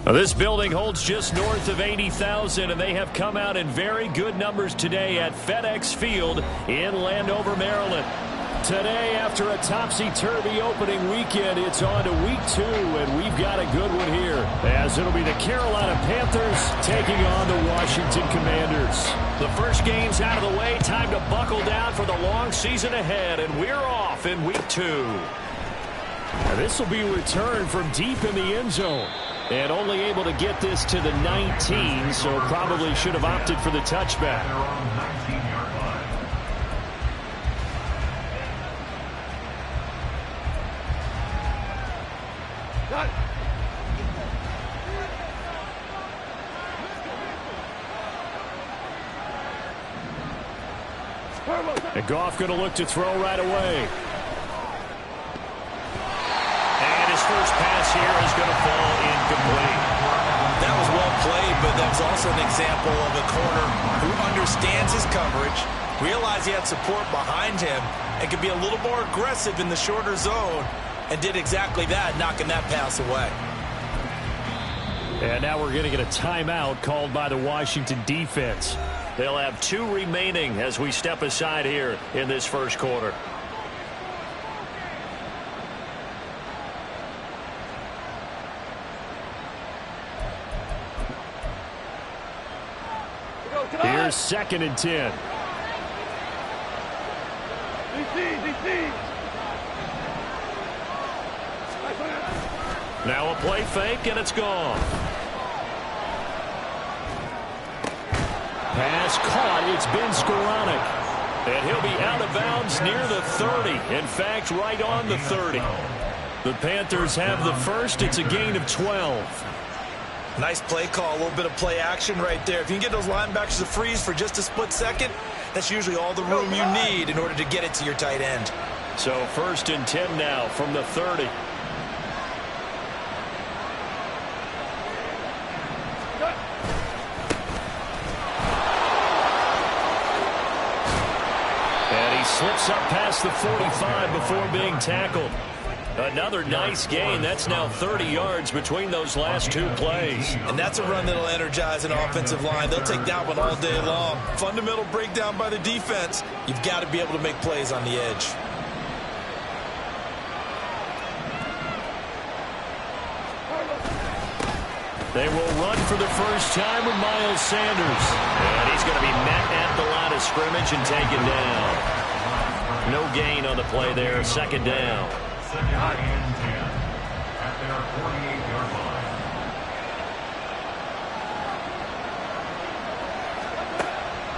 Now, this building holds just north of 80,000, and they have come out in very good numbers today at FedEx Field in Landover, Maryland. Today, after a topsy-turvy opening weekend, it's on to week 2, and we've got a good one here, as it'll be the Carolina Panthers taking on the Washington Commanders. The first game's out of the way. Time to buckle down for the long season ahead, and we're off in week 2. Now, this will be a return from deep in the end zone. And only able to get this to the 19, so probably should have opted for the touchback. And Goff going to look to throw right away. And his first pass here is going to fall incomplete. That was well played, but that's also an example of a corner who understands his coverage, realized he had support behind him, and could be a little more aggressive in the shorter zone, and did exactly that, knocking that pass away. And now we're going to get a timeout called by the Washington defense. They'll have 2 remaining as we step aside here in this first quarter. Here's 2nd and 10. Now a play fake, and it's gone. Pass caught. It's Ben Skowronek. And he'll be out of bounds near the 30. In fact, right on the 30. The Panthers have the first. It's a gain of 12. Nice play call, a little bit of play action right there. If you can get those linebackers to freeze for just a split second, that's usually all the room you need in order to get it to your tight end. So 1st and 10 now from the 30. And he slips up past the 45 before being tackled. Another nice gain. That's now 30 yards between those last two plays. And that's a run that'll energize an offensive line. They'll take that one all day long. Fundamental breakdown by the defense. You've got to be able to make plays on the edge. They will run for the first time with Miles Sanders. And he's going to be met at the line of scrimmage and taken down. No gain on the play there. Second down. Second and 10 at their 48-yard line.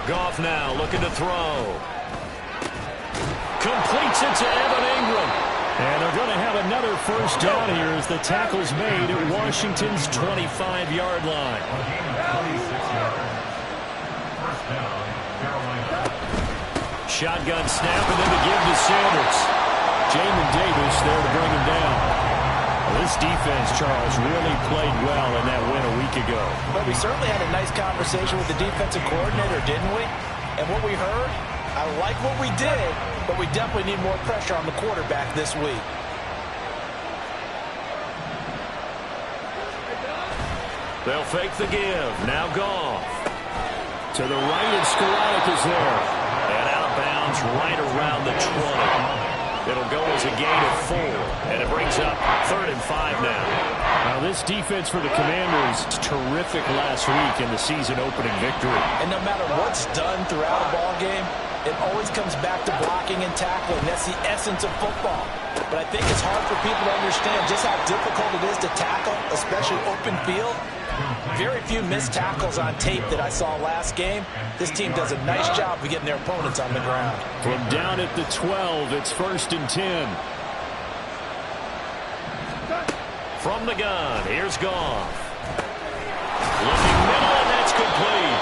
Goff now looking to throw. Completes it to Evan Ingram. And they're going to have another first down here as the tackle's made at Washington's 25-yard line. First down, Carolina. Shotgun snap and then to give to Sanders. Jamin Davis there to bring him down. Well, this defense, Charles, really played well in that win a week ago. But we certainly had a nice conversation with the defensive coordinator, didn't we? And what we heard, I like what we did, but we definitely need more pressure on the quarterback this week. They'll fake the give. Now Goff. To the right, and Skoranek is there. And outbounds right around the 20. It'll go as a gain of 4, and it brings up 3rd and 5 now. Now this defense for the Commanders is terrific last week in the season opening victory. And no matter what's done throughout a ball game, it always comes back to blocking and tackling. That's the essence of football. But I think it's hard for people to understand just how difficult it is to tackle, especially open field. Very few missed tackles on tape that I saw last game. This team does a nice job of getting their opponents on the ground. From down at the 12, it's 1st and 10. From the gun, here's Goff. Looking middle, and that's complete.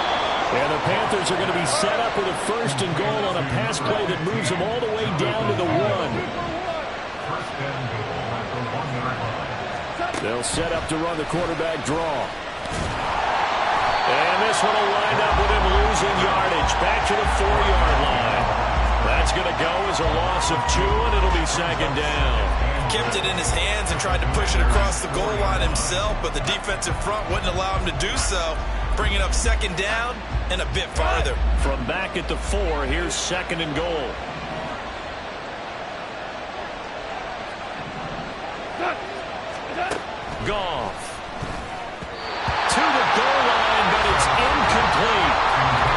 And the Panthers are going to be set up with a 1st and goal on a pass play that moves them all the way down to the 1. First and goal at the 1-yard line. They'll set up to run the quarterback draw. And this one will wind up with him losing yardage back to the 4-yard line. That's going to go as a loss of 2, and it'll be 2nd down. Kept it in his hands and tried to push it across the goal line himself, but the defensive front wouldn't allow him to do so, bringing up 2nd down and a bit farther. From back at the 4, here's 2nd and goal. Goff. To the goal line, but it's incomplete.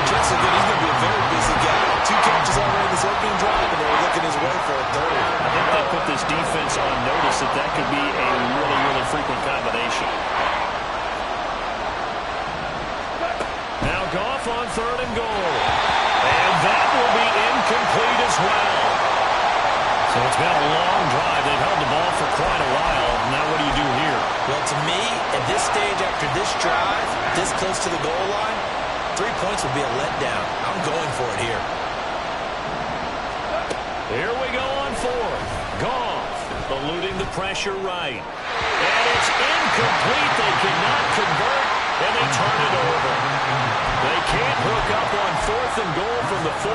Jessica, he's going to be a very busy guy. 2 catches already this opening drive, and they're looking his way for a 3rd. I think they put this defense on notice that that could be a really, really frequent combination. Now Goff on 3rd and goal. And that will be incomplete as well. So it's been a long drive. They've held the ball for quite a while. Now what do you do here? Well, to me, at this stage after this drive, this close to the goal line, 3 points would be a letdown. I'm going for it here. Here we go on 4th. Goff eluding the pressure right. And it's incomplete. They cannot convert, and they turn it over. They can't hook up on 4th and goal from the 4.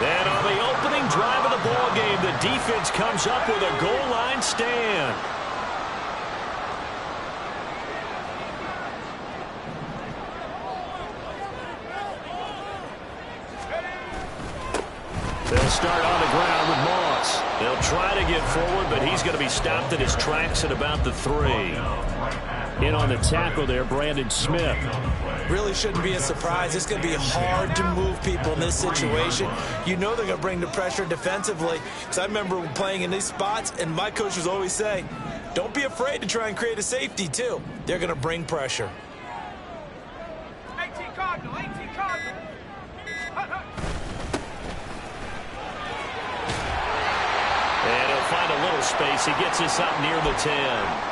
And on the opening drive of the ball game, the defense comes up with a goal line stand. They'll start on the ground with Moss. They'll try to get forward, but he's going to be stopped at his tracks at about the 3. In on the tackle there, Brandon Smith. Really shouldn't be a surprise. It's going to be hard to move people in this situation. You know they're going to bring the pressure defensively. Because I remember playing in these spots, and my coaches always say, don't be afraid to try and create a safety, too. They're going to bring pressure. 18 Cardinal, 18 Cardinal. And he'll find a little space. He gets us up near the 10.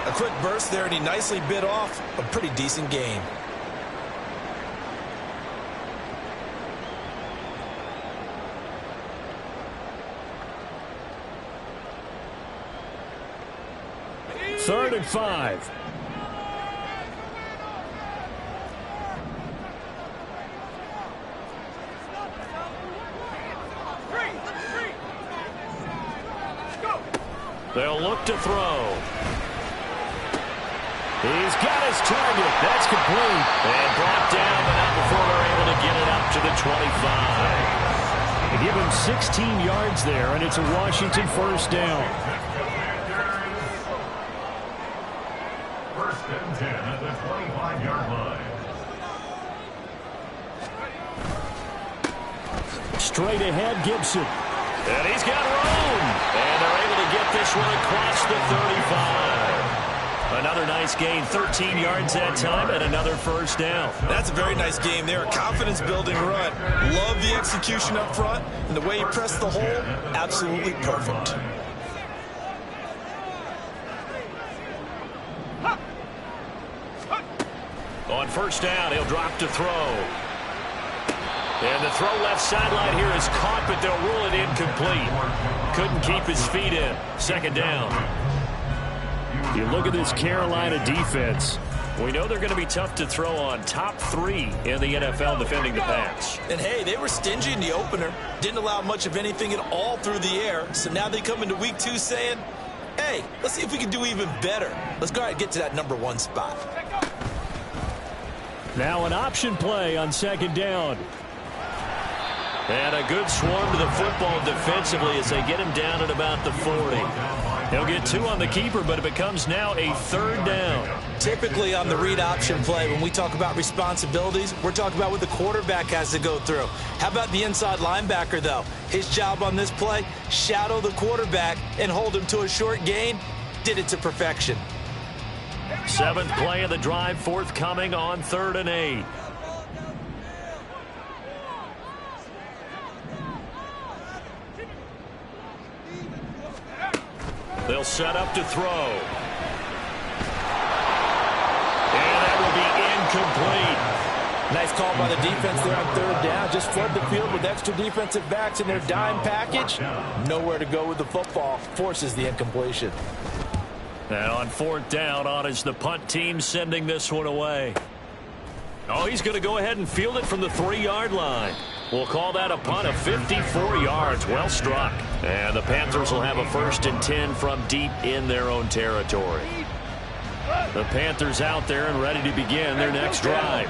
A quick burst there, and he nicely bit off a pretty decent gain. Third and 5. They'll look to throw. He's got his target. That's complete. And brought down, but not before they're able to get it up to the 25. They give him 16 yards there, and it's a Washington first down. First and 10 at the 25-yard line. Straight ahead, Gibson. And he's got room. And they're able to get this one across the 35. Another nice gain, 13 yards that time, and another first down. That's a very nice game there. A confidence-building run. Love the execution up front, and the way he pressed the hole, absolutely perfect. On first down, he'll drop to throw. And the throw left sideline here is caught, but they'll rule it incomplete. Couldn't keep his feet in. Second down. You look at this Carolina defense. We know they're going to be tough to throw on. Top 3 in the NFL defending the pass. And, hey, they were stingy in the opener. Didn't allow much of anything at all through the air. So now they come into week 2 saying, hey, let's see if we can do even better. Let's go ahead and get to that number 1 spot. Now an option play on second down. And a good swarm to the football defensively as they get him down at about the 40. He'll get 2 on the keeper, but it becomes now a third down. Typically on the read option play, when we talk about responsibilities, we're talking about what the quarterback has to go through. How about the inside linebacker, though? His job on this play, shadow the quarterback and hold him to a short gain. Did it to perfection. 7th play of the drive, forthcoming on 3rd and 8. They'll set up to throw. And that will be incomplete. Nice call by the defense there on 3rd down. Just flood the field with extra defensive backs in their dime package. Nowhere to go with the football. Forces the incompletion. And on 4th down, on is the punt team sending this one away. Oh, he's going to go ahead and field it from the 3-yard line. We'll call that a punt of 54 yards. Well struck. And the Panthers will have a 1st and 10 from deep in their own territory. The Panthers out there and ready to begin their next drive.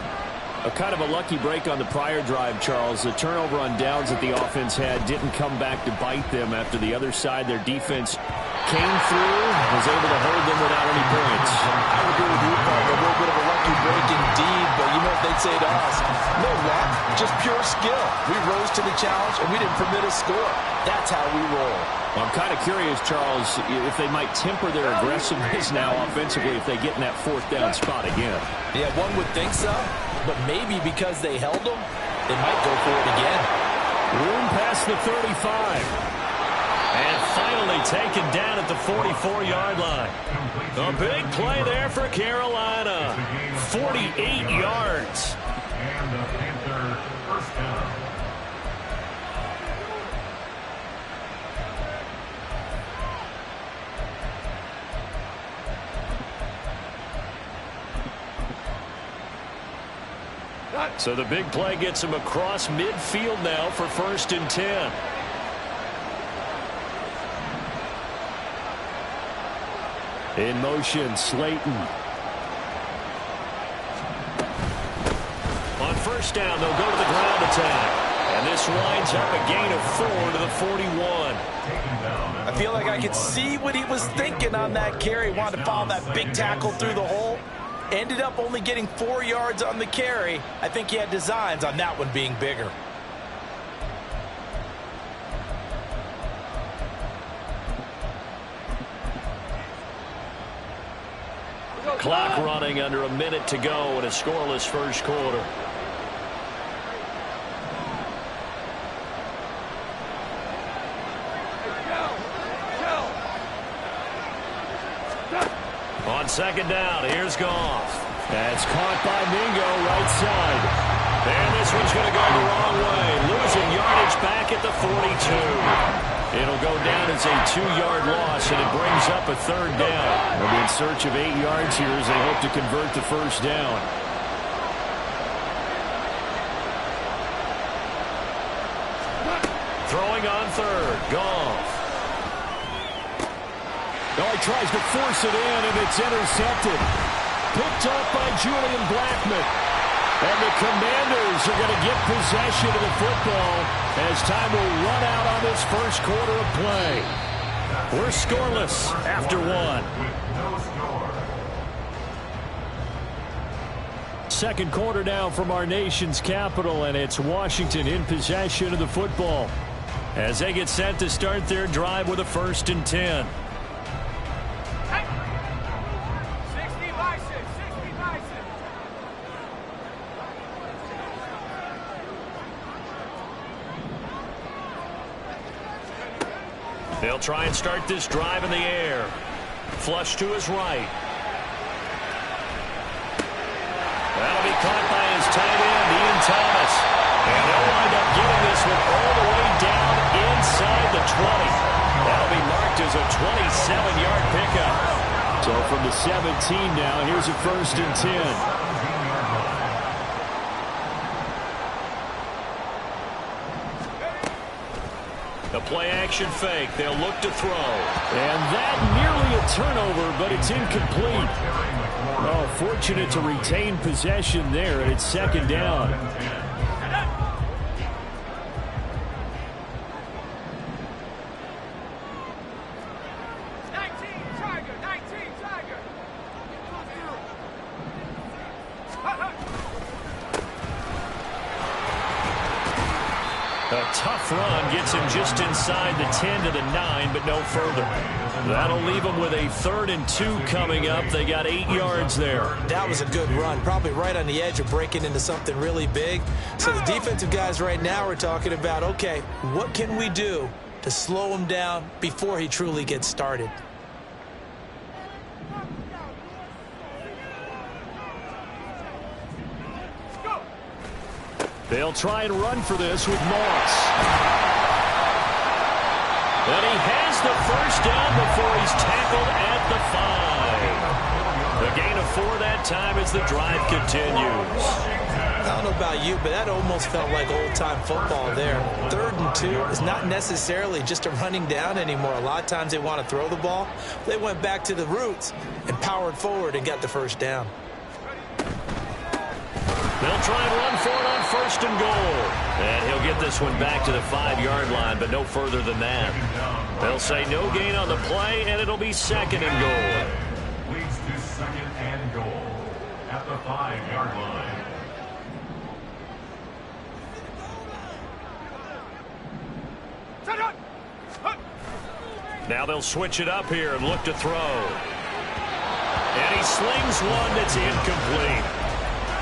A kind of a lucky break on the prior drive, Charles. The turnover on downs that the offense had didn't come back to bite them after the other side. Their defense came through, was able to hold them without any points. I would agree with you, Paul. A little bit of a lucky break indeed, but you know what they'd say to us? No luck, just pure skill. We rose to the challenge, and we didn't permit a score. That's how we roll. I'm kind of curious, Charles, if they might temper their aggressiveness now offensively if they get in that 4th down spot again. Yeah, one would think so, but maybe because they held them, they might go for it again. Room past the 35. And finally taken down at the 44-yard line. A big play there for Carolina. 48 yards. And the Panthers first down. So the big play gets him across midfield now for 1st and 10. In motion, Slayton. On first down, they'll go to the ground attack. And this winds up a gain of 4 to the 41. I feel like I could see what he was thinking on that carry. Wanted to follow that big tackle through the hole. Ended up only getting 4 yards on the carry. I think he had designs on that one being bigger. Clock running under a minute to go in a scoreless first quarter. On second down, here's Goff. That's caught by Mingo, right side. And this one's going to go the wrong way. Losing yardage back at the 42. It'll go down as a 2-yard loss, and it brings up a 3rd down. They'll be in search of 8 yards here as they hope to convert the first down. Throwing on 3rd, Goff. tries to force it in, and it's intercepted. Picked up by Julian Blackmon. And the Commanders are going to get possession of the football as time will run out on this first quarter of play. We're scoreless after one. Second quarter now from our nation's capital, and it's Washington in possession of the football as they get set to start their drive with a 1st and 10. They'll try and start this drive in the air. Flush to his right. That'll be caught by his tight end, Ian Thomas. And they'll wind up getting this one all the way down inside the 20. That'll be marked as a 27-yard pickup. So from the 17 now, here's a 1st and 10. The play-action fake. They'll look to throw. And that nearly a turnover, but it's incomplete. Oh, fortunate to retain possession there, and it's 2nd down. A tough run gets him just inside the 10 to the 9, but no further. That'll leave him with a 3rd and 2 coming up. They got 8 yards there. That was a good run, probably right on the edge of breaking into something really big. So the defensive guys right now are talking about, okay, what can we do to slow him down before he truly gets started? They'll try and run for this with Moss. And he has the 1st down before he's tackled at the 5. The gain of 4 that time as the drive continues. I don't know about you, but that almost felt like old-time football there. 3rd and 2 is not necessarily just a running down anymore. A lot of times they want to throw the ball. They went back to the roots and powered forward and got the 1st down. They'll try and run for it on 1st and goal. And he'll get this one back to the 5-yard line, but no further than that. They'll say no gain on the play, and it'll be 2nd and goal. Leads to 2nd and goal at the 5-yard line. Now they'll switch it up here and look to throw. And he slings one that's incomplete.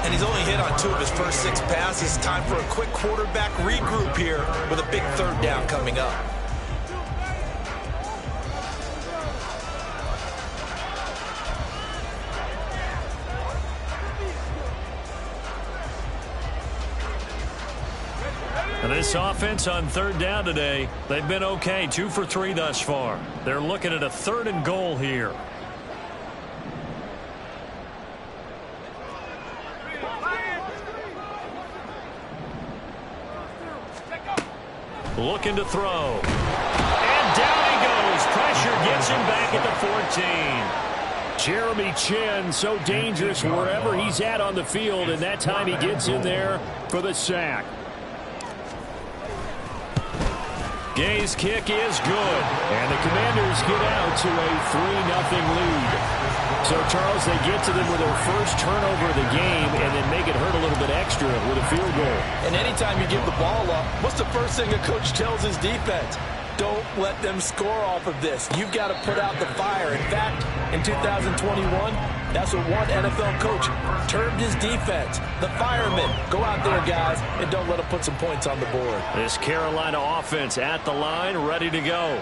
And he's only hit on 2 of his first 6 passes. Time for a quick quarterback regroup here with a big 3rd down coming up. And this offense on 3rd down today, they've been okay. 2 for 3 thus far. They're looking at a 3rd and goal here. Looking to throw. And down he goes. Pressure gets him back at the 14. Jeremy Chinn, so dangerous wherever he's at on the field, and that time he gets in there for the sack. Gay's kick is good, and the Commanders get out to a 3-0 lead. So, Charles, they get to them with their first turnover of the game and then make it hurt a little bit extra with a field goal. And anytime you give the ball up, what's the first thing a coach tells his defense? Don't let them score off of this. You've got to put out the fire. In fact, in 2021, that's what one NFL coach termed his defense. The firemen. Go out there, guys, and don't let them put some points on the board. This Carolina offense at the line, ready to go.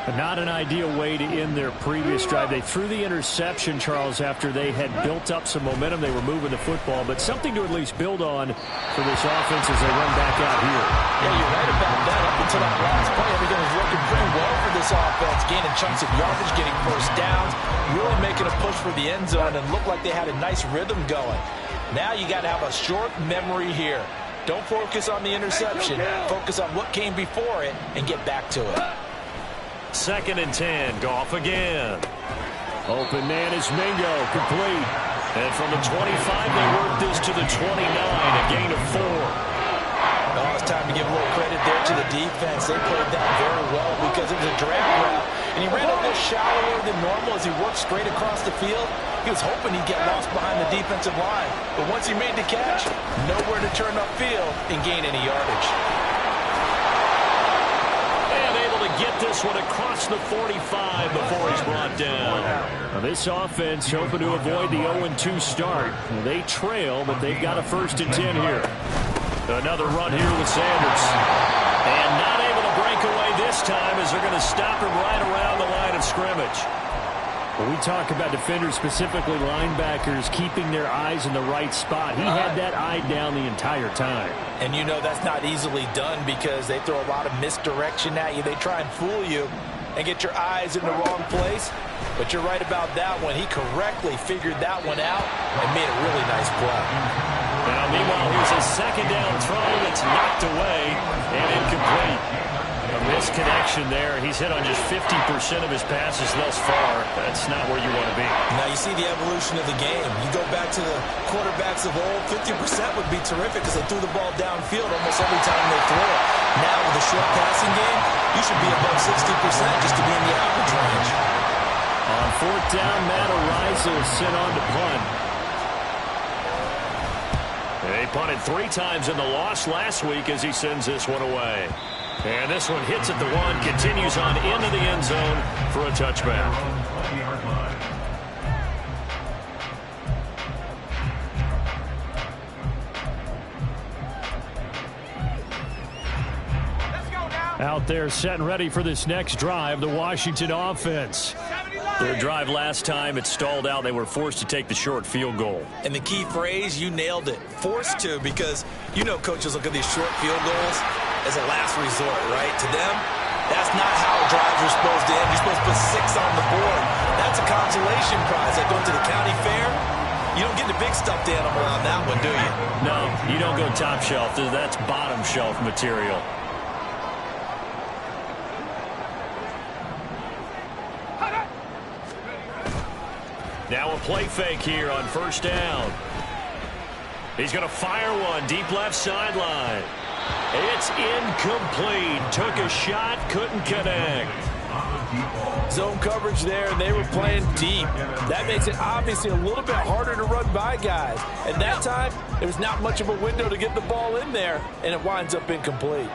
But not an ideal way to end their previous drive. They threw the interception, Charles, after they had built up some momentum. They were moving the football, but something to at least build on for this offense as they run back out here. Yeah, you're right about that. Up until that last play, everything was working pretty well for this offense, gaining chunks of yardage, getting 1st downs, really making a push for the end zone, and looked like they had a nice rhythm going. Now you got to have a short memory here. Don't focus on the interception. Focus on what came before it and get back to it. 2nd and 10. Goff again. Open man is Mingo, complete. And from the 25, they work this to the 29, a gain of 4. Oh, it's time to give a little credit there to the defense. They played that very well because it was a drag route. And he ran a little shallower than normal as he worked straight across the field. He was hoping he'd get lost behind the defensive line. But once he made the catch, nowhere to turn upfield and gain any yardage. Get this one across the 45 before he's brought down. Now this offense hoping to avoid the 0-2 start. They trail, but they've got a 1st and 10 here. Another run here with Sanders. And not able to break away this time as they're going to stop him right around the line of scrimmage. When we talk about defenders, specifically linebackers, keeping their eyes in the right spot, he had that eye down the entire time. And you know that's not easily done because they throw a lot of misdirection at you. They try and fool you and get your eyes in the wrong place. But you're right about that one. He correctly figured that one out and made a really nice play. Now, meanwhile, here's a 2nd down throw that's knocked away and incomplete. A misconnection there. He's hit on just 50% of his passes thus far. That's not where you want to be. Now you see the evolution of the game. You go back to the quarterbacks of old, 50% would be terrific because they threw the ball downfield almost every time they throw it. Now with the short passing game, you should be above 60% just to be in the average range. On 4th down, Matt Araiza is sent on to punt. They punted 3 times in the loss last week as he sends this one away. And this one hits at the 1, continues on into the end zone for a touchback. Out there set and ready for this next drive, the Washington offense. Their drive last time, it stalled out. They were forced to take the short field goal. And the key phrase, you nailed it. Forced to, because you know coaches look at these short field goals as a last resort, right? To them, that's not how drives are supposed to end. You're supposed to put 6 on the board. That's a consolation prize. Like going to the county fair, you don't get the big stuffed animal on that one, do you? No, you don't go top shelf. That's bottom shelf material. Now a play fake here on 1st down. He's going to fire one deep left sideline. It's incomplete. Took a shot, couldn't connect. Zone coverage there, and they were playing deep. That makes it obviously a little bit harder to run by guys. And that time, there was not much of a window to get the ball in there, and it winds up incomplete.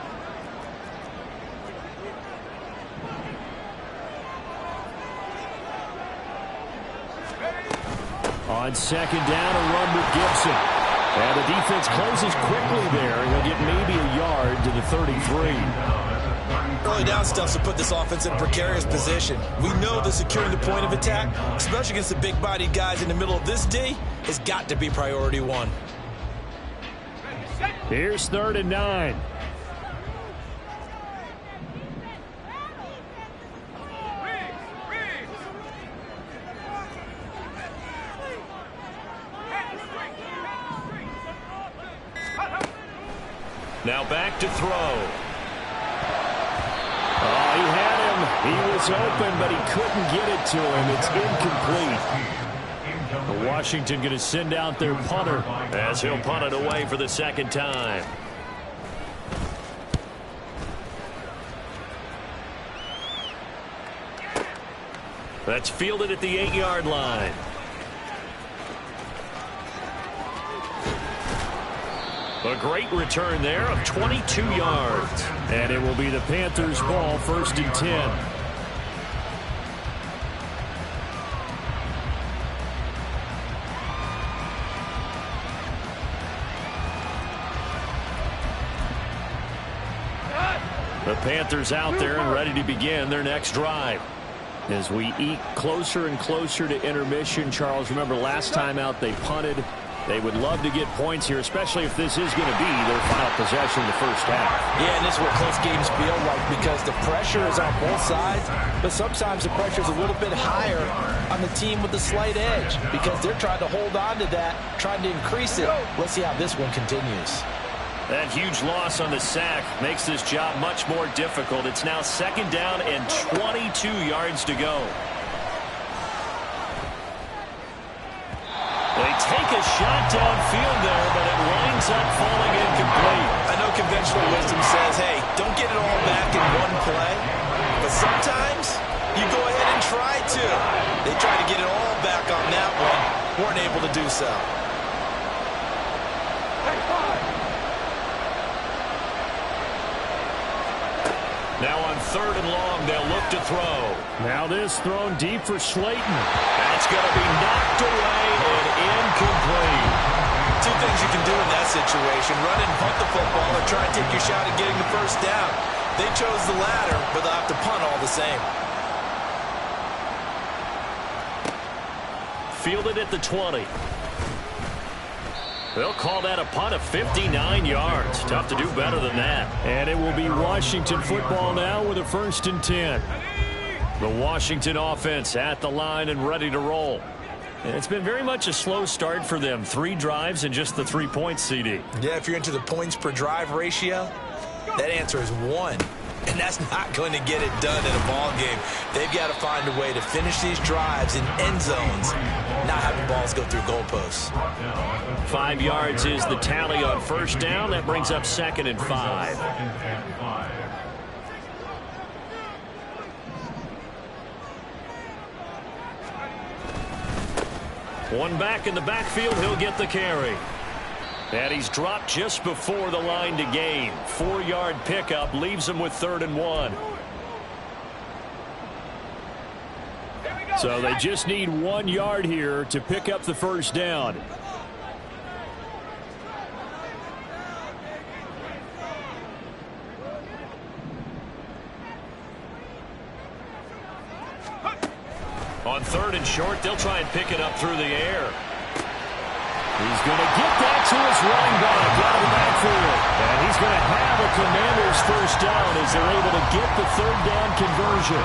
On 2nd down, a run with Gibson. And the defense closes quickly there. He'll get maybe a yard to the 33. Early down stuff to put this offense in a precarious position. We know that securing the point of attack, especially against the big-bodied guys in the middle of this D, has got to be priority 1. Here's 3rd and 9. Now back to throw. Oh, he had him. He was open, but he couldn't get it to him. It's incomplete. Washington going to send out their punter as he'll punt it away for the 2nd time. That's fielded at the 8-yard line. A great return there of 22 yards. And it will be the Panthers' ball, 1st and 10. The Panthers out there and ready to begin their next drive. As we eke closer and closer to intermission, Charles, remember last time out they punted. They would love to get points here, especially if this is going to be their final possession of the first half. Yeah, and this is what close games feel like because the pressure is on both sides, but sometimes the pressure is a little bit higher on the team with the slight edge because they're trying to hold on to that, trying to increase it. Let's see how this one continues. That huge loss on the sack makes this job much more difficult. It's now 2nd down and 22 yards to go. They take a shot downfield there, but it winds up falling incomplete. I know conventional wisdom says, hey, don't get it all back in one play. But sometimes you go ahead and try to. They tried to get it all back on that one. Weren't able to do so. Now on 3rd and long, they'll look to throw. Now this thrown deep for Slayton. That's going to be knocked away and incomplete. Two things you can do in that situation: run and punt the football, or try and take your shot at getting the first down. They chose the latter, but they'll have to punt all the same. Fielded at the 20. They'll call that a punt of 59 yards. Tough to do better than that. And it will be Washington football now with a 1st and 10. The Washington offense at the line and ready to roll. And it's been very much a slow start for them. 3 drives and just the 3 points, CD. Yeah, if you're into the points per drive ratio, that answer is 1. And that's not going to get it done in a ball game. They've got to find a way to finish these drives in end zones, not having balls go through goalposts. 5 yards is the tally on 1st down. That brings up 2nd and 5. One back in the backfield. He'll get the carry. And he's dropped just before the line to gain. 4-yard pickup leaves him with 3rd and 1. So they just need 1 yard here to pick up the 1st down. On 3rd and short, they'll try and pick it up through the air. He's going to get that to his running back out of the backfield. And he's going to have a Commanders 1st down as they're able to get the 3rd down conversion.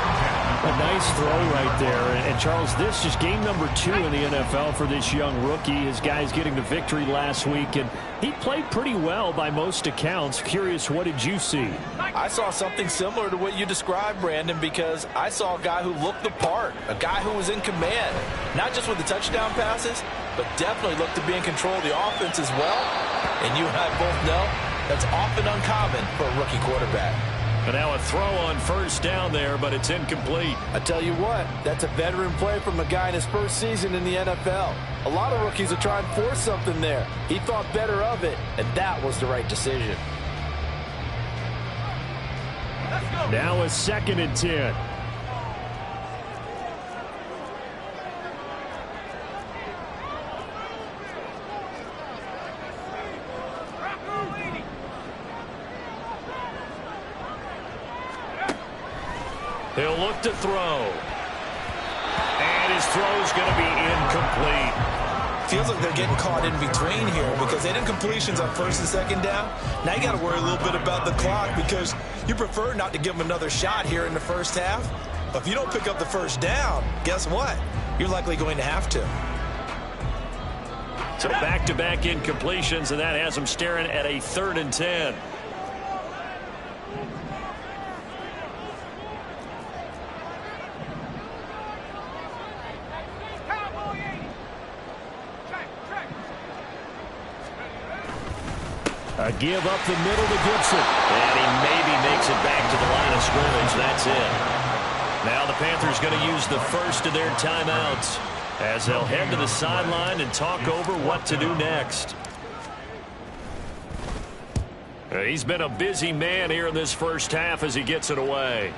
A nice throw right there. And Charles, this is game number 2 in the NFL for this young rookie. His guys getting the victory last week, and he played pretty well by most accounts. Curious, what did you see? I saw something similar to what you described, Brandon, because I saw a guy who looked the part, a guy who was in command, not just with the touchdown passes, but definitely looked to be in control of the offense as well. And you and I both know that's often uncommon for a rookie quarterback. And now a throw on 1st down there, but it's incomplete. I tell you what, that's a veteran play from a guy in his 1st season in the NFL. A lot of rookies are trying to force something there. He thought better of it, and that was the right decision. Now a 2nd and 10. He'll look to throw. And his throw's going to be incomplete. Feels like they're getting caught in between here because they did completions on 1st and 2nd down. Now you got to worry a little bit about the clock because you prefer not to give them another shot here in the 1st half. But if you don't pick up the 1st down, guess what? You're likely going to have to. So back-to-back incompletions, and that has them staring at a 3rd and 10. A give up the middle to Gibson. And he maybe makes it back to the line of scrimmage. That's it. Now the Panthers going to use the 1st of their timeouts as they'll head to the sideline and talk over what to do next. He's been a busy man here in this 1st half as he gets it away.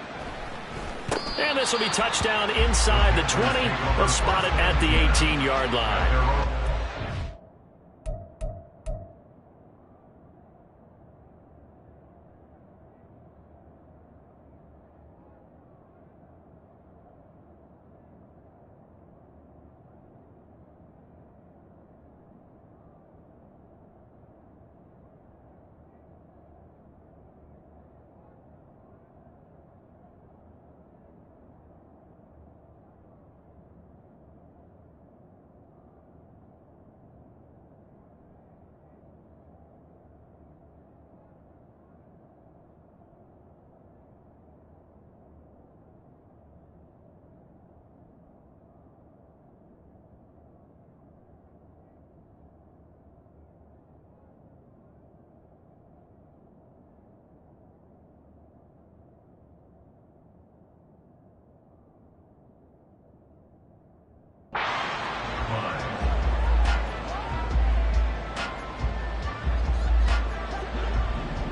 And this will be touchdown inside the 20. They'll spot it at the 18-yard line.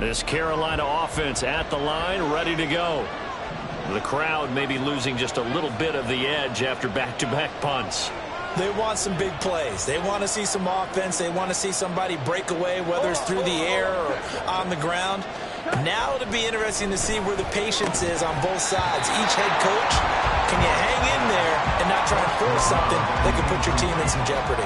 This Carolina offense at the line, ready to go. The crowd may be losing just a little bit of the edge after back-to-back punts. They want some big plays. They want to see some offense. They want to see somebody break away, whether it's through the air or on the ground. Now it'll be interesting to see where the patience is on both sides. Each head coach, can you hang in there and not try and force something that could put your team in some jeopardy?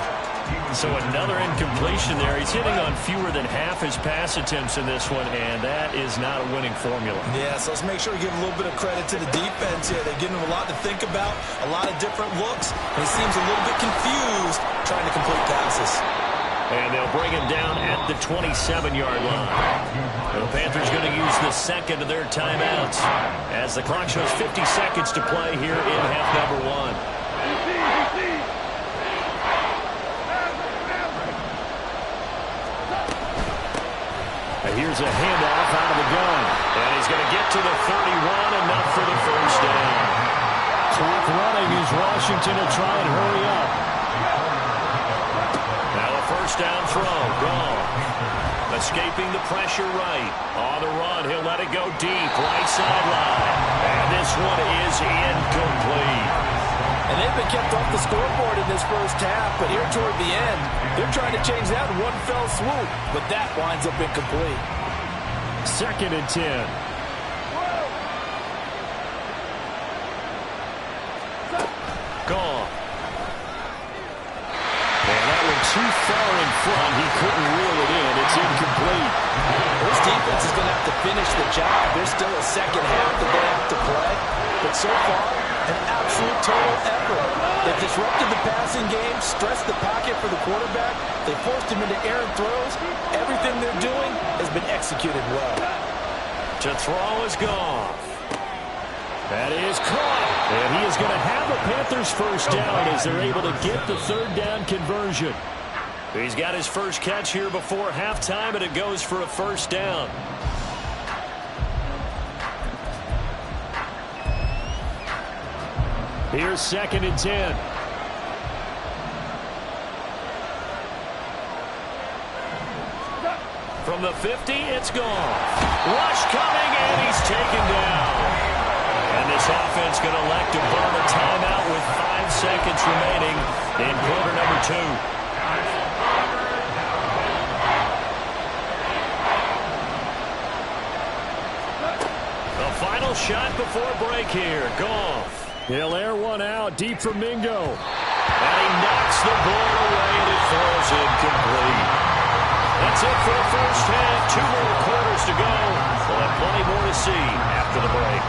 So another incompletion there. He's hitting on fewer than half his pass attempts in this one, and that is not a winning formula. Yeah, so let's make sure we give a little bit of credit to the defense here. They're giving him a lot to think about, a lot of different looks, and he seems a little bit confused trying to complete passes. And they'll bring him down at the 27-yard line. The Panthers going to use the second of their timeouts as the clock shows 50 seconds to play here in half number one. Here's a handoff out of the gun. And he's going to get to the 31, enough for the first down. Clock running as Washington will try and hurry up. Now a first down throw. Gone. Escaping the pressure right. On the run, he'll let it go deep. Right sideline. And this one is incomplete. And they've been kept off the scoreboard in this first half, but here toward the end, they're trying to change that in one fell swoop, but that winds up incomplete. 2nd and 10. Gone. And that one too far in front. He couldn't reel it in. It's incomplete. This defense is going to have to finish the job. There's still a second half that they have to play, but so far, an absolute total effort. They've disrupted the passing game, stressed the pocket for the quarterback. They forced him into errant throws. Everything they're doing has been executed well. To throw is gone. That is caught. And he is going to have a Panthers first down as they're able to get the third down conversion. He's got his first catch here before halftime, and it goes for a first down. Here's 2nd and 10. From the 50, it's gone. Rush coming, and he's taken down. And this offense going to elect to burn a timeout with 5 seconds remaining in quarter number 2. The final shot before break here. Goff. He'll air one out deep for Mingo. And he knocks the ball away, and it falls incomplete. That's it for the first half. 2 more quarters to go. We'll have plenty more to see after the break.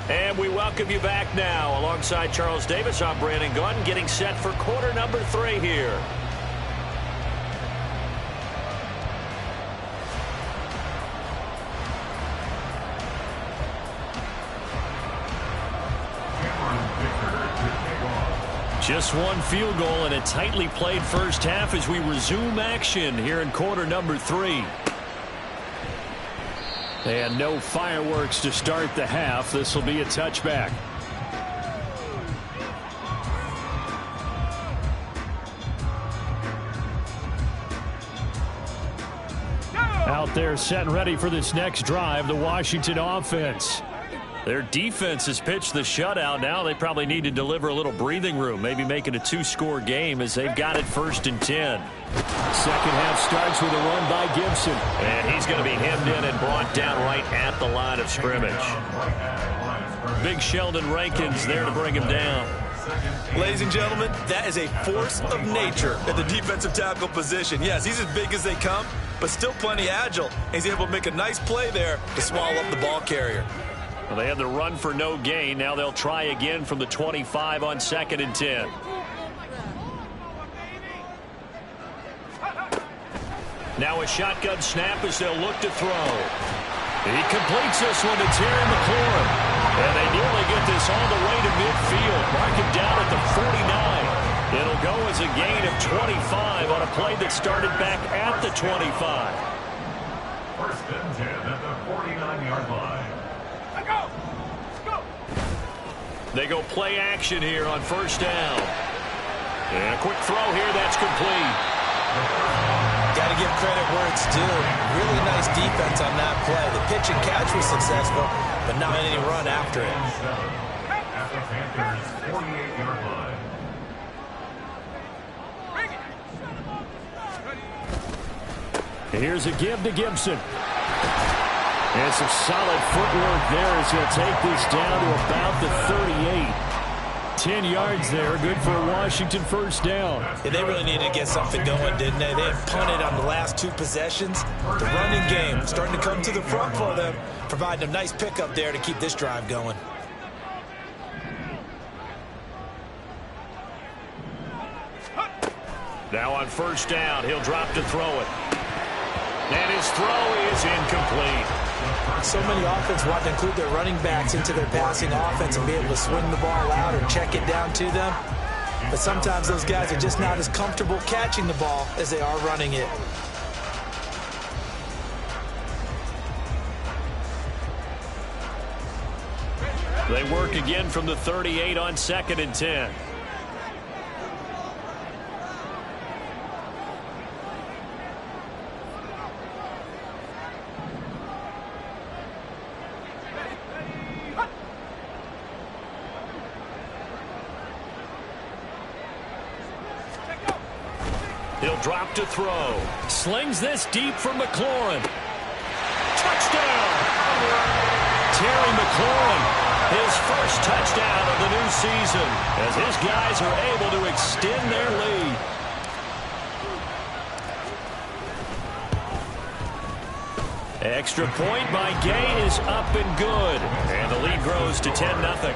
And we welcome you back now. Alongside Charles Davis, I'm Brandon Gaudin, getting set for quarter number 3 here. Just one field goal and a tightly played first half as we resume action here in quarter number 3. And no fireworks to start the half. This will be a touchback. Out there set and ready for this next drive, the Washington offense. Their defense has pitched the shutout. Now they probably need to deliver a little breathing room, maybe make it a 2-score game as they've got it 1st and 10. Second half starts with a run by Gibson. And he's going to be hemmed in and brought down right at the line of scrimmage. Big Sheldon Rankins there to bring him down. Ladies and gentlemen, that is a force of nature at the defensive tackle position. Yes, he's as big as they come, but still plenty agile. He's able to make a nice play there to swallow up the ball carrier. Well, they had the run for no gain. Now they'll try again from the 25 on 2nd and 10. Now a shotgun snap as they'll look to throw. He completes this one to Terry McLaurin. And they nearly get this all the way to midfield. Mark him down at the 49. It'll go as a gain of 25 on a play that started back at the 25. 1st and 10 at the 49-yard line. Go! They go play action here on first down. And a quick throw here, that's complete. Got to give credit where it's due. Really nice defense on that play. The pitch and catch was successful, but not any run after it. At the Panthers' 48-yard line. Here's a give to Gibson. And some solid footwork there as he'll take this down to about the 38. 10 yards there, good for a Washington first down. Yeah, they really needed to get something going, didn't they? They had punted on the last 2 possessions. The running game starting to come to the front for them, providing a nice pickup there to keep this drive going. Now on first down, he'll drop to throw it. And his throw is incomplete. So many offenses want to include their running backs into their passing offense and be able to swing the ball out or check it down to them. But sometimes those guys are just not as comfortable catching the ball as they are running it. They work again from the 38 on 2nd and 10. He'll drop to throw. Slings this deep for McLaurin. Touchdown! Terry McLaurin, his first touchdown of the new season, as his guys are able to extend their lead. Extra point by Gay is up and good. And the lead grows to 10-0.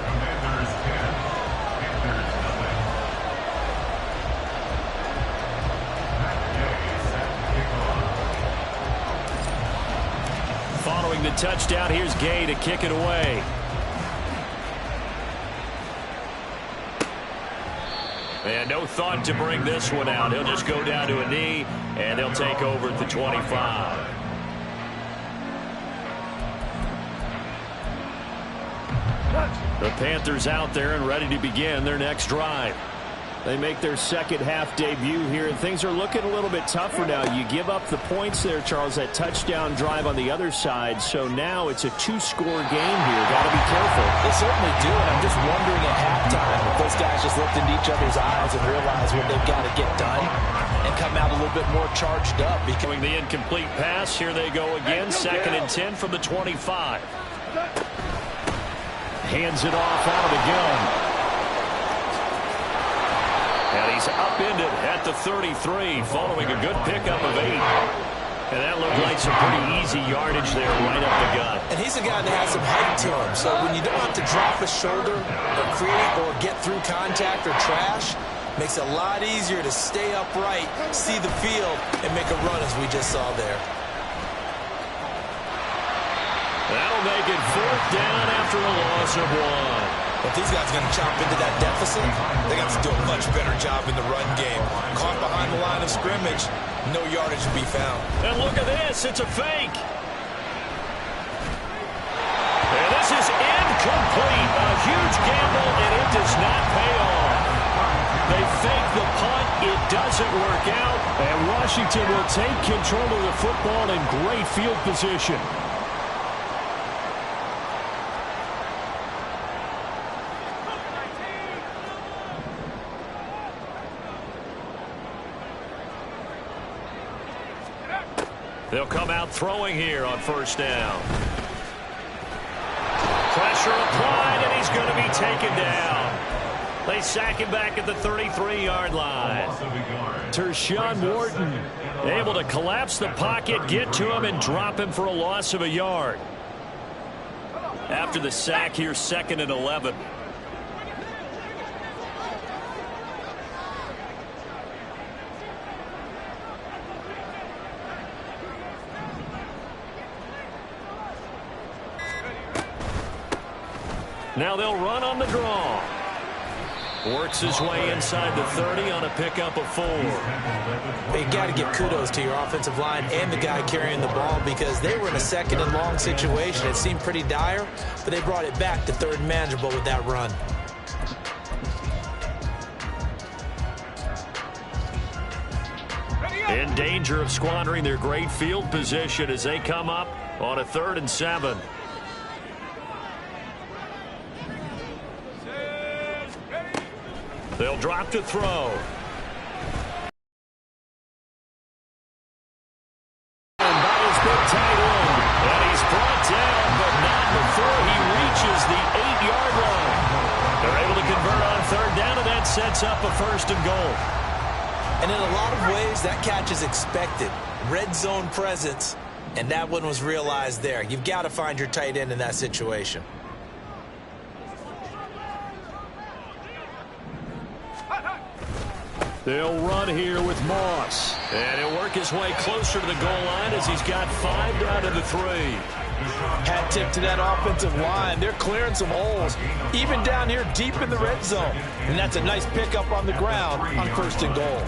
Following the touchdown, here's Gay to kick it away. And no thought to bring this one out. He'll just go down to a knee, and they'll take over at the 25. The Panthers out there and ready to begin their next drive. They make their second half debut here, and things are looking a little bit tougher now. You give up the points there, Charles, that touchdown drive on the other side. So now it's a 2-score game here. Got to be careful. They certainly do, and I'm just wondering at halftime if those guys just looked into each other's eyes and realized what they've got to get done and come out a little bit more charged up. Becoming the incomplete pass. Here they go again. 2nd and 10 from the 25. Hands it off out of the gun. And he's upended at the 33, following a good pickup of 8. And that looked like some pretty easy yardage there right up the gut. And he's a guy that has some height to him. So when you don't have to drop a shoulder or create or get through contact or trash, makes it a lot easier to stay upright, see the field, and make a run as we just saw there. That'll make it 4th down after a loss of 1. If these guys are going to chop into that deficit, they got to do a much better job in the run game. Caught behind the line of scrimmage, no yardage to be found. And look at this, it's a fake. And this is incomplete. A huge gamble, and it does not pay off. They fake the punt, it doesn't work out, and Washington will take control of the football in great field position. They'll come out throwing here on first down. Pressure applied, and he's going to be taken down. They sack him back at the 33-yard line. Tershawn Wharton able to collapse the pocket, get to him, and drop him for a loss of a yard. After the sack here, 2nd and 11. Now they'll run on the draw. Works his way inside the 30 on a pickup of 4. You got to give kudos to your offensive line and the guy carrying the ball, because they were in a 2nd and long situation. It seemed pretty dire, but they brought it back to 3rd and manageable with that run. In danger of squandering their great field position as they come up on a 3rd and 7. They'll drop to throw. And by his big tight end. And he's brought down, but not before he reaches the 8-yard line. They're able to convert on 3rd down, and that sets up a 1st and goal. And in a lot of ways, that catch is expected. Red zone presence, and that one was realized there. You've got to find your tight end in that situation. They'll run here with Moss. And he'll work his way closer to the goal line as he's got 5 down to the 3. Hat tip to that offensive line. They're clearing some holes, even down here deep in the red zone. And that's a nice pickup on the ground on 1st and goal.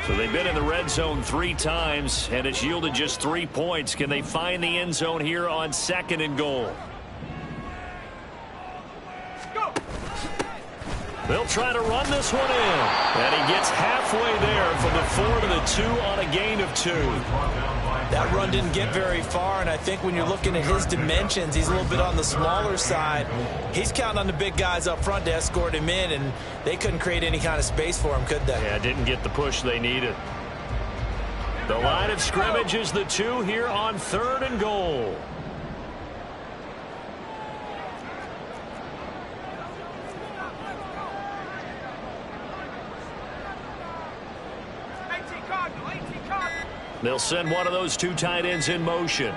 So they've been in the red zone 3 times, and it's yielded just 3 points. Can they find the end zone here on 2nd and goal? They'll try to run this one in. And he gets halfway there from the 4 to the 2 on a gain of 2. That run didn't get very far, and I think when you're looking at his dimensions, he's a little bit on the smaller side. He's counting on the big guys up front to escort him in, and they couldn't create any kind of space for him, could they? Yeah, didn't get the push they needed. The line of scrimmage is the 2 here on 3rd and goal. They'll send one of those 2 tight ends in motion.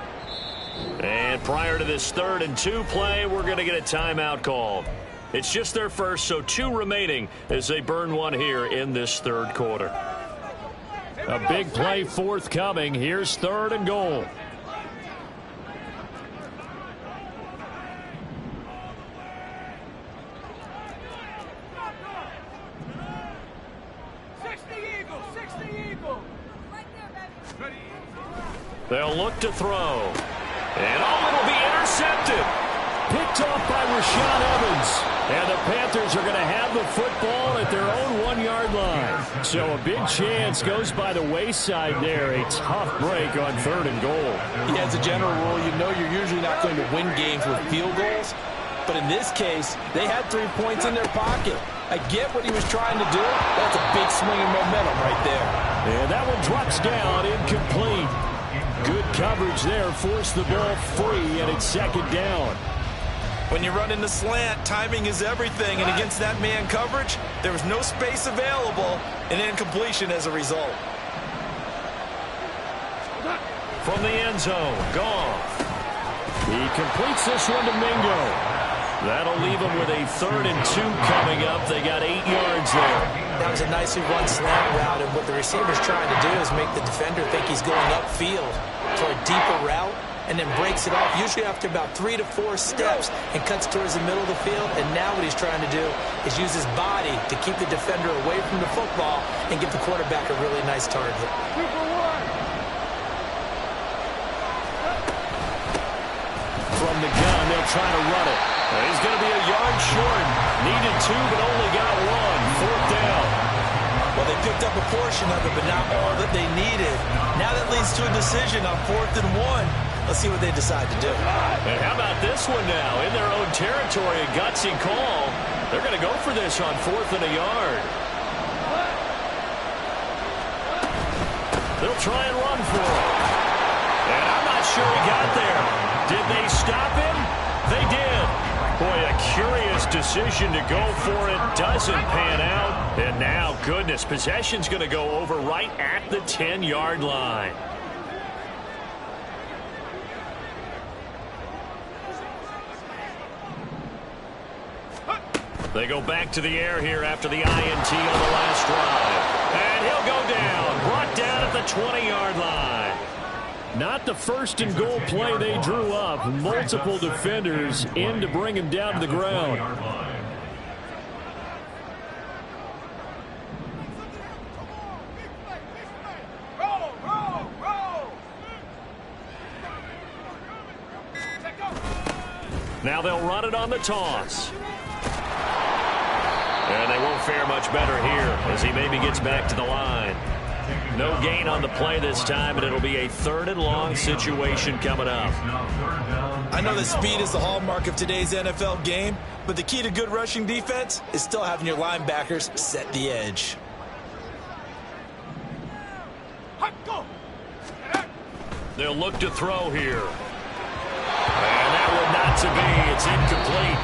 And prior to this 3rd and 2 play, we're going to get a timeout called. It's just their first, so 2 remaining as they burn one here in this 3rd quarter. A big play forthcoming. Here's 3rd and goal. They'll look to throw. And it'll be intercepted. Picked off by Rashaan Evans. And the Panthers are going to have the football at their own 1-yard line. So a big chance goes by the wayside there. A tough break on 3rd and goal. Yeah, as a general rule, you know you're usually not going to win games with field goals. But in this case, they had 3 points in their pocket. I get what he was trying to do. That's a big swing of momentum right there. And that one drops down, incomplete. Good coverage there, forced the ball free, and it's 2nd down. When you run in the slant, timing is everything, and against that man coverage, there was no space available, and incompletion as a result. From the end zone, Goff. He completes this one to Mingo. That'll leave them with a 3rd and 2 coming up. They got 8 yards there. That was a nicely run slant route, and what the receiver's trying to do is make the defender think he's going upfield for a deeper route, and then breaks it off, usually after about 3 to 4 steps, and cuts towards the middle of the field. And now what he's trying to do is use his body to keep the defender away from the football and give the quarterback a really nice target. From the gun, they'll try to run it. He's going to be a yard short. Needed 2, but only got 1. 4th down. Well, they picked up a portion of it, but not all that they needed. Now that leads to a decision on 4th and 1. Let's see what they decide to do. And how about this one now? In their own territory, a gutsy call. They're going to go for this on 4th and a yard. They'll try and run for it. And I'm not sure he got there. Did they stop him? They did. Boy, a curious decision to go for it. Doesn't pan out. And now, goodness, possession's going to go over right at the 10-yard line. They go back to the air here after the INT on the last drive. And he'll go down. Brought down at the 20-yard line. Not the 1st and goal play they drew up. Multiple defenders in to bring him down to the ground. Now they'll run it on the toss. And they won't fare much better here as he maybe gets back to the line. No gain on the play this time, and it'll be a 3rd and long situation coming up. I know that speed is the hallmark of today's NFL game, but the key to good rushing defense is still having your linebackers set the edge. They'll look to throw here. And that one not to be. It's incomplete.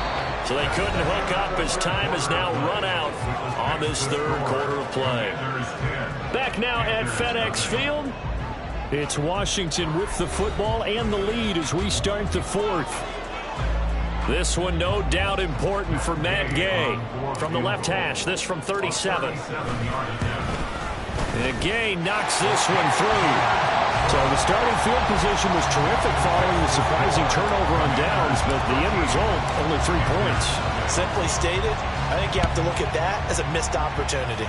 So they couldn't hook up as time has now run out on this 3rd quarter of play. Back now at FedEx Field. It's Washington with the football and the lead as we start the 4th. This one no doubt important for Matt Gay from the left hash. This from 37. And Gay knocks this one through. So the starting field position was terrific following the surprising turnover on downs, but the end result, only 3 points. Simply stated, I think you have to look at that as a missed opportunity.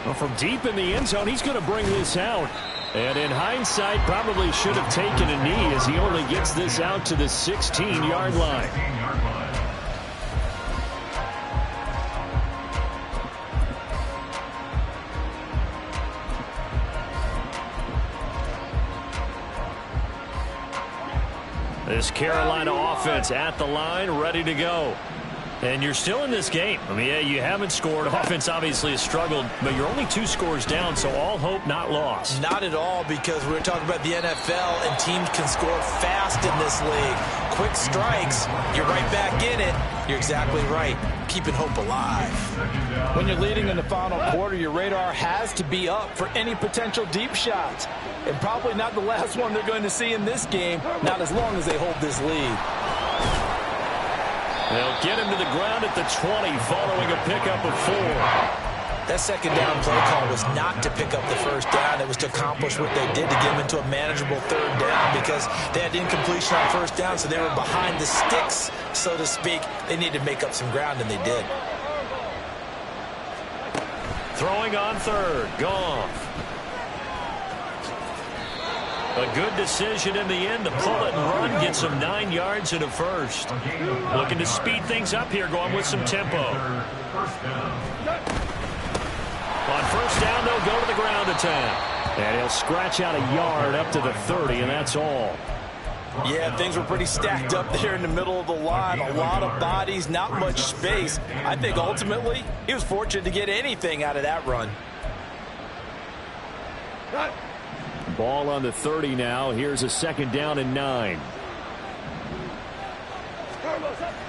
Well, from deep in the end zone, he's going to bring this out. And in hindsight, probably should have taken a knee as he only gets this out to the 16-yard line. This Carolina offense at the line, ready to go. And you're still in this game. I mean, yeah, you haven't scored. Offense obviously has struggled, but you're only 2 scores down, so all hope not lost. Not at all, because we're talking about the NFL, and teams can score fast in this league. Quick strikes, you're right back in it. You're exactly right. Keeping hope alive. When you're leading in the final quarter, your radar has to be up for any potential deep shots. And probably not the last one they're going to see in this game, not as long as they hold this lead. They'll get him to the ground at the 20 following a pickup of 4. That second down play call was not to pick up the first down. It was to accomplish what they did to get him into a manageable 3rd down because they had incompletion on first down, so they were behind the sticks, so to speak. They needed to make up some ground, and they did. Throwing on 3rd, Goff. A good decision in the end to pull it and run, gets him 9 yards and a first. Looking to speed things up here, going with some tempo. On first down, they'll go to the ground attack. And he'll scratch out a yard up to the 30, and that's all. Yeah, things were pretty stacked up there in the middle of the line. A lot of bodies, not much space. I think ultimately he was fortunate to get anything out of that run. Ball on the 30 now. Here's a 2nd down and 9.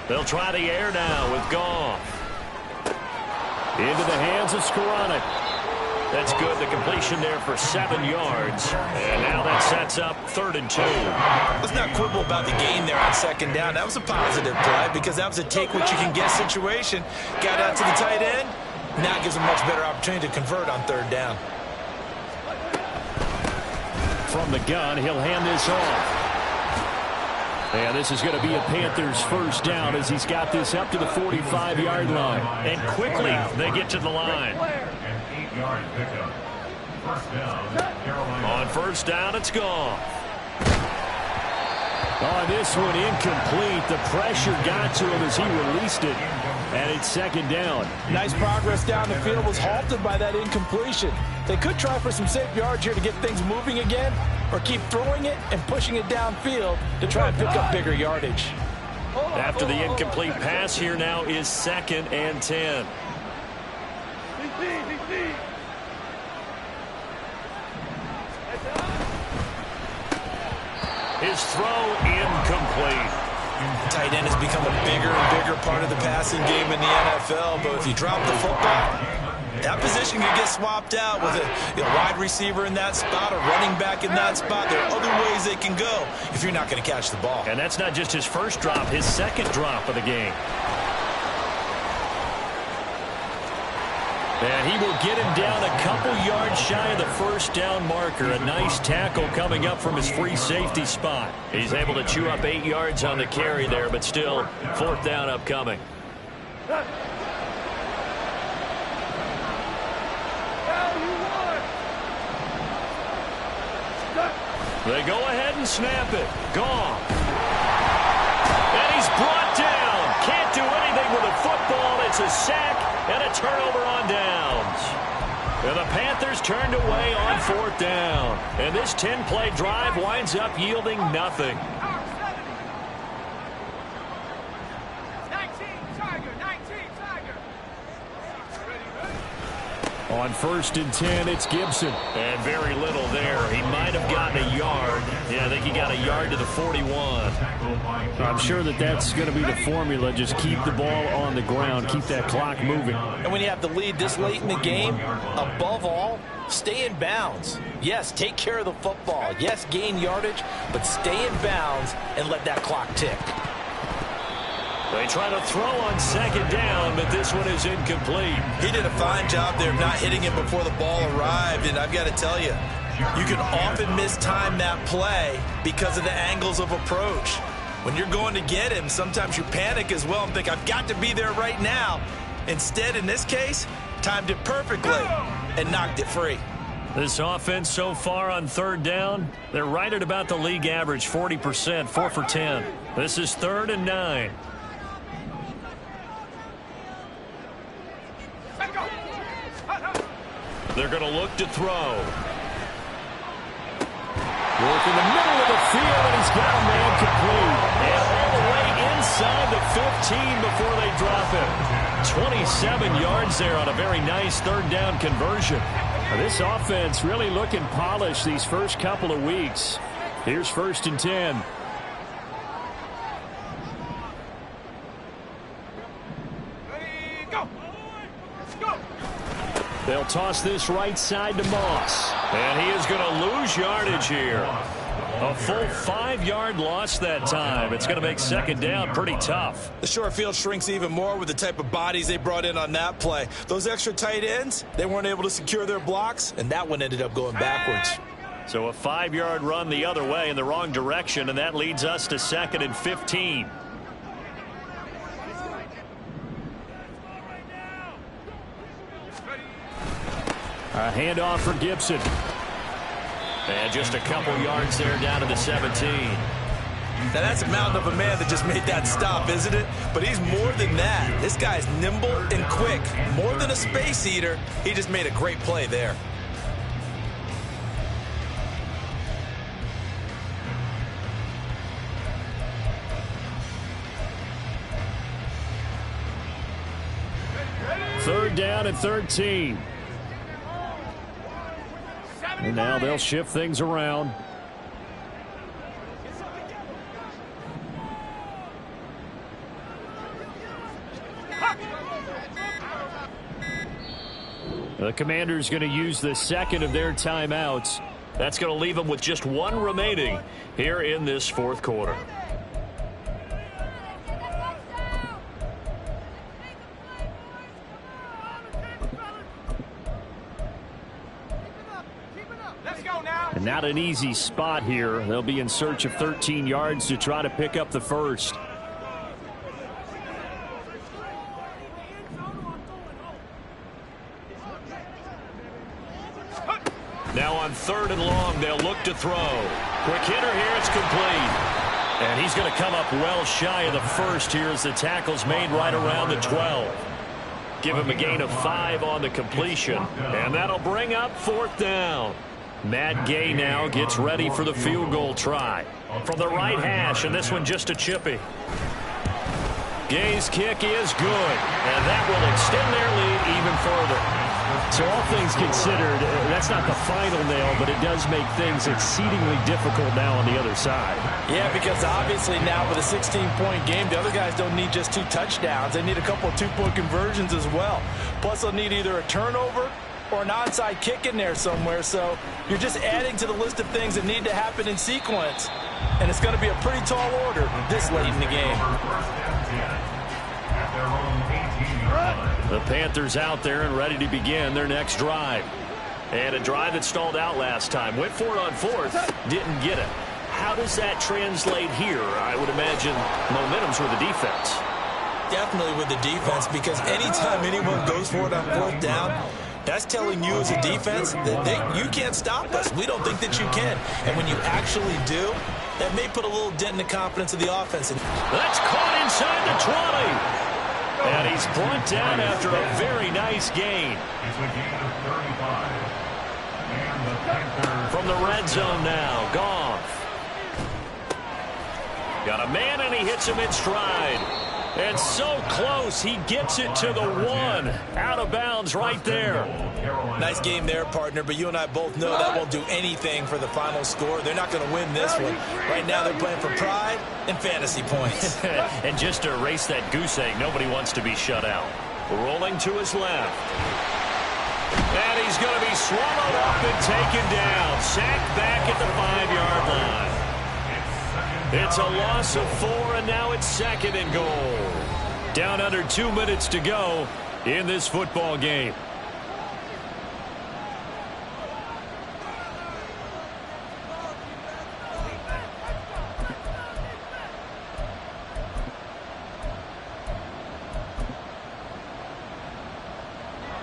They'll try the air now with Goff. Into the hands of Skoranek. That's good. The completion there for 7 yards. And now that sets up 3rd and 2. Let's not quibble about the gain there on 2nd down. That was a positive play because that was a take-what-you-can-get situation. Got out to the tight end. Now it gives them a much better opportunity to convert on 3rd down. From the gun, he'll hand this off. And this is going to be a Panthers first down as he's got this up to the 45-yard line. And quickly, they get to the line. On first down, it's gone. On this one, incomplete. The pressure got to him as he released it. And it's 2nd down. Nice progress down the field was halted by that incompletion. They could try for some safe yards here to get things moving again, or keep throwing it and pushing it downfield to try and pick up bigger yardage. After the incomplete pass, here now is 2nd and 10. His throw incomplete. Tight end has become a bigger and bigger part of the passing game in the NFL, but if you drop the football, that position could get swapped out with a wide receiver in that spot, a running back in that spot. There are other ways they can go if you're not going to catch the ball. And that's not just his first drop, his 2nd drop of the game. And he will get him down a couple yards shy of the first down marker. A nice tackle coming up from his free safety spot. He's able to chew up 8 yards on the carry there, but still 4th down upcoming. They go ahead and snap it. Gone. And he's brought down a sack and a turnover on downs. And the Panthers turned away on 4th down. And this 10-play drive winds up yielding nothing. 19 Tiger. On 1st and 10, it's Gibson. And very little there. He might have gotten a yard. Yeah, I think he got a yard to the 41. I'm sure that's going to be the formula. Just keep the ball on the ground. Keep that clock moving. And when you have the lead this late in the game, above all, stay in bounds. Yes, take care of the football. Yes, gain yardage, but stay in bounds and let that clock tick. They try to throw on 2nd down, but this one is incomplete. He did a fine job there of not hitting him before the ball arrived, and I've got to tell you, you can often mistime that play because of the angles of approach. When you're going to get him, sometimes you panic as well and think, I've got to be there right now. Instead, in this case, timed it perfectly and knocked it free. This offense so far on 3rd down, they're right at about the league average, 40%, 4 for 10. This is 3rd and 9. They're going to look to throw. Work in the middle of the field, and he's got a man complete. And all the way inside the 15 before they drop him. 27 yards there on a very nice 3rd down conversion. This offense really looking polished these first couple of weeks. Here's 1st and 10. They'll toss this right side to Moss. And he is going to lose yardage here. A full 5-yard loss that time. It's going to make 2nd down pretty tough. The short field shrinks even more with the type of bodies they brought in on that play. Those extra tight ends, they weren't able to secure their blocks, and that one ended up going backwards. So a 5-yard run the other way in the wrong direction, and that leads us to 2nd and 15. A handoff for Gibson. And just a couple yards there down to the 17. Now that's a mountain of a man that just made that stop, isn't it? But he's more than that. This guy's nimble and quick. More than a space eater. He just made a great play there. Third down and 13. And now they'll shift things around. The Commanders going to use the second of their timeouts. That's going to leave them with just one remaining here in this 4th quarter. And not an easy spot here. They'll be in search of 13 yards to try to pick up the first. Now on 3rd and long, they'll look to throw. Quick hitter here, it's complete. And he's going to come up well shy of the first here as the tackle's made right around the 12. Give him a gain of 5 on the completion. And that'll bring up 4th down. Matt Gay now gets ready for the field goal try. From the right hash, and this one just a chippy. Gay's kick is good, and that will extend their lead even further. So all things considered, that's not the final nail, but it does make things exceedingly difficult now on the other side. Yeah, because obviously now with a 16-point game, the other guys don't need just 2 touchdowns. They need a couple of 2-point conversions as well. Plus, they'll need either a turnover or an onside kick in there somewhere. So you're just adding to the list of things that need to happen in sequence. And it's going to be a pretty tall order this late in the game. The Panthers out there and ready to begin their next drive. And a drive that stalled out last time. Went for it on 4th, didn't get it. How does that translate here? I would imagine momentum's with the defense. Definitely with the defense, because anytime anyone goes for it on 4th down, that's telling you as a defense that you can't stop us. We don't think that you can. And when you actually do, that may put a little dent in the confidence of the offense. That's caught inside the 20. And he's brought down after a very nice gain. It's a gain of 35. And the Panthers From the red zone now, Goff. Got a man, and he hits him in stride. And so close, he gets it to the 1. Out of bounds right there. Nice game there, partner, but you and I both know that won't do anything for the final score. They're not going to win this one. Right now they're playing for pride and fantasy points. And just to erase that goose egg, nobody wants to be shut out. Rolling to his left. And he's going to be swallowed up and taken down. Sacked back at the 5-yard line. It's a loss of 4, and now it's 2nd and goal. Down under 2 minutes to go in this football game.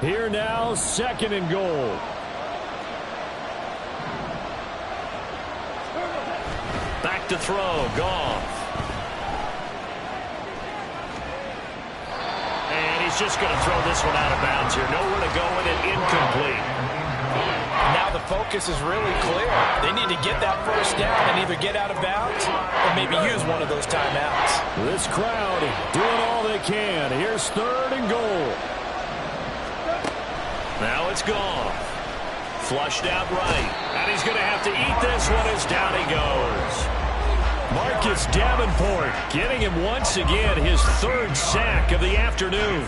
Here now, 2nd and goal. Back to throw, Goff. And he's just going to throw this one out of bounds here. Nowhere to go with it, incomplete. Now the focus is really clear. They need to get that first down and either get out of bounds or maybe use one of those timeouts. This crowd doing all they can. Here's 3rd and goal. Now it's Goff. Flushed out right. And he's going to have to eat this one as down he goes. Marcus Davenport getting him once again his 3rd sack of the afternoon.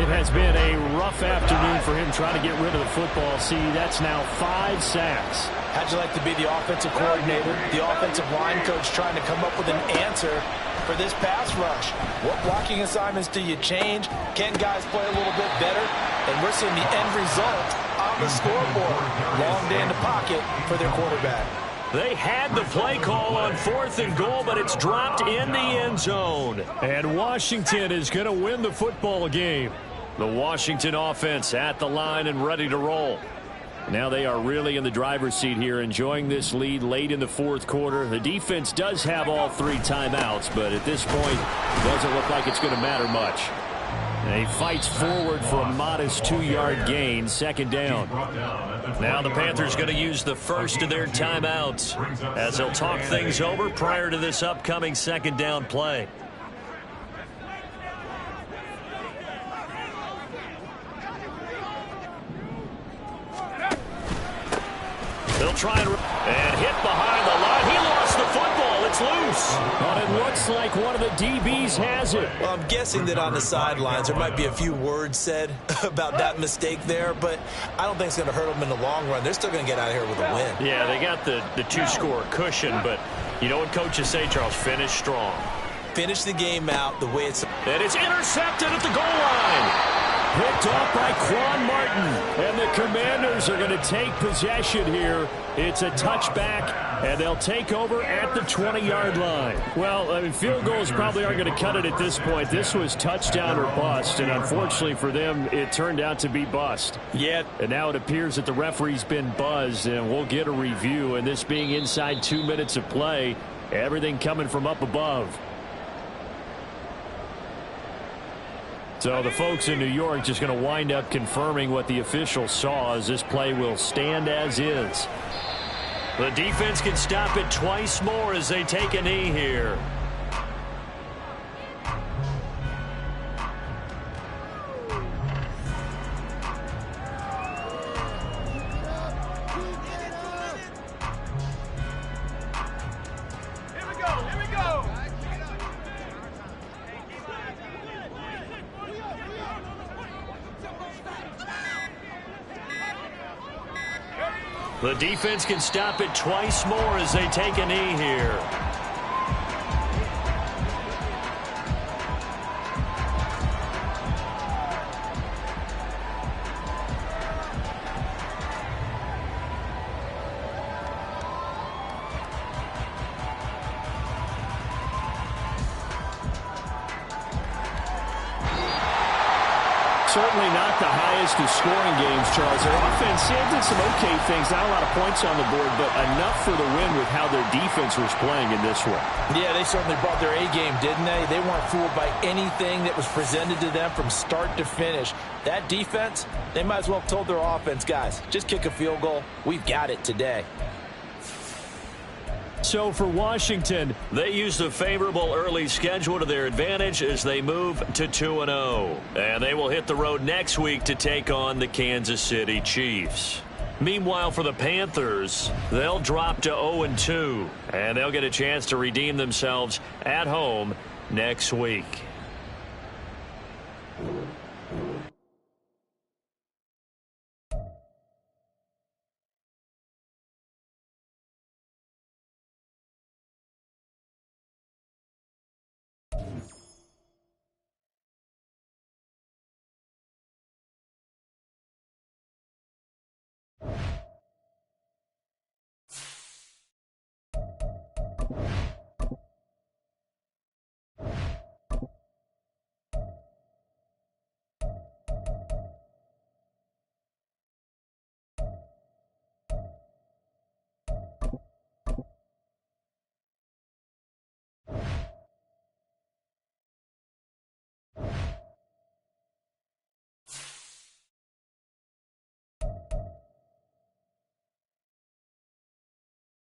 It has been a rough afternoon for him trying to get rid of the football. See, that's now 5 sacks. How'd you like to be the offensive coordinator, the offensive line coach trying to come up with an answer for this pass rush? What blocking assignments do you change? Can guys play a little bit better? And we're seeing the end result on the scoreboard. Long day in the pocket for their quarterback. They had the play call on 4th and goal, but it's dropped in the end zone. And Washington is going to win the football game. The Washington offense at the line and ready to roll. Now they are really in the driver's seat here, enjoying this lead late in the 4th quarter. The defense does have all 3 timeouts, but at this point, it doesn't look like it's going to matter much. And he fights forward for a modest 2-yard gain, 2nd down. Now the Panthers going to use the first of their timeouts as they'll talk things over prior to this upcoming 2nd down play. They'll try and hit behind the line. He lost the football. It's loose. But it looks like one of the DBs has it. Well, I'm guessing that on the sidelines there might be a few words said about that mistake there, but I don't think it's going to hurt them in the long run. They're still going to get out of here with a win. Yeah, they got the 2-score cushion, but you know what coaches say, Charles? Finish strong. Finish the game out the way it's... And it's intercepted at the goal line. Picked off by Quan Martin. And the Commanders are going to take possession here. It's a touchback, and they'll take over at the 20-yard line. Well, I mean, field goals probably aren't going to cut it at this point. This was touchdown or bust, and unfortunately for them, it turned out to be bust. Yeah. And now it appears that the referee's been buzzed, and we'll get a review. And this being inside 2 minutes of play, everything coming from up above. So the folks in New York just going to wind up confirming what the officials saw, as this play will stand as is. The defense can stop it twice more as they take a knee here. The defense can stop it twice more as they take a knee here. certainly not the highest of scoring games, Charles. Their offense did some okay things, not a lot of points on the board, but enough for the win with how their defense was playing in this one. Yeah, they certainly brought their A game, didn't they? They weren't fooled by anything that was presented to them from start to finish. That defense, they might as well have told their offense, guys, just kick a field goal. We've got it today. So for Washington, they used a favorable early schedule to their advantage as they move to 2-0. And they will hit the road next week to take on the Kansas City Chiefs. Meanwhile, for the Panthers, they'll drop to 0-2. And they'll get a chance to redeem themselves at home next week.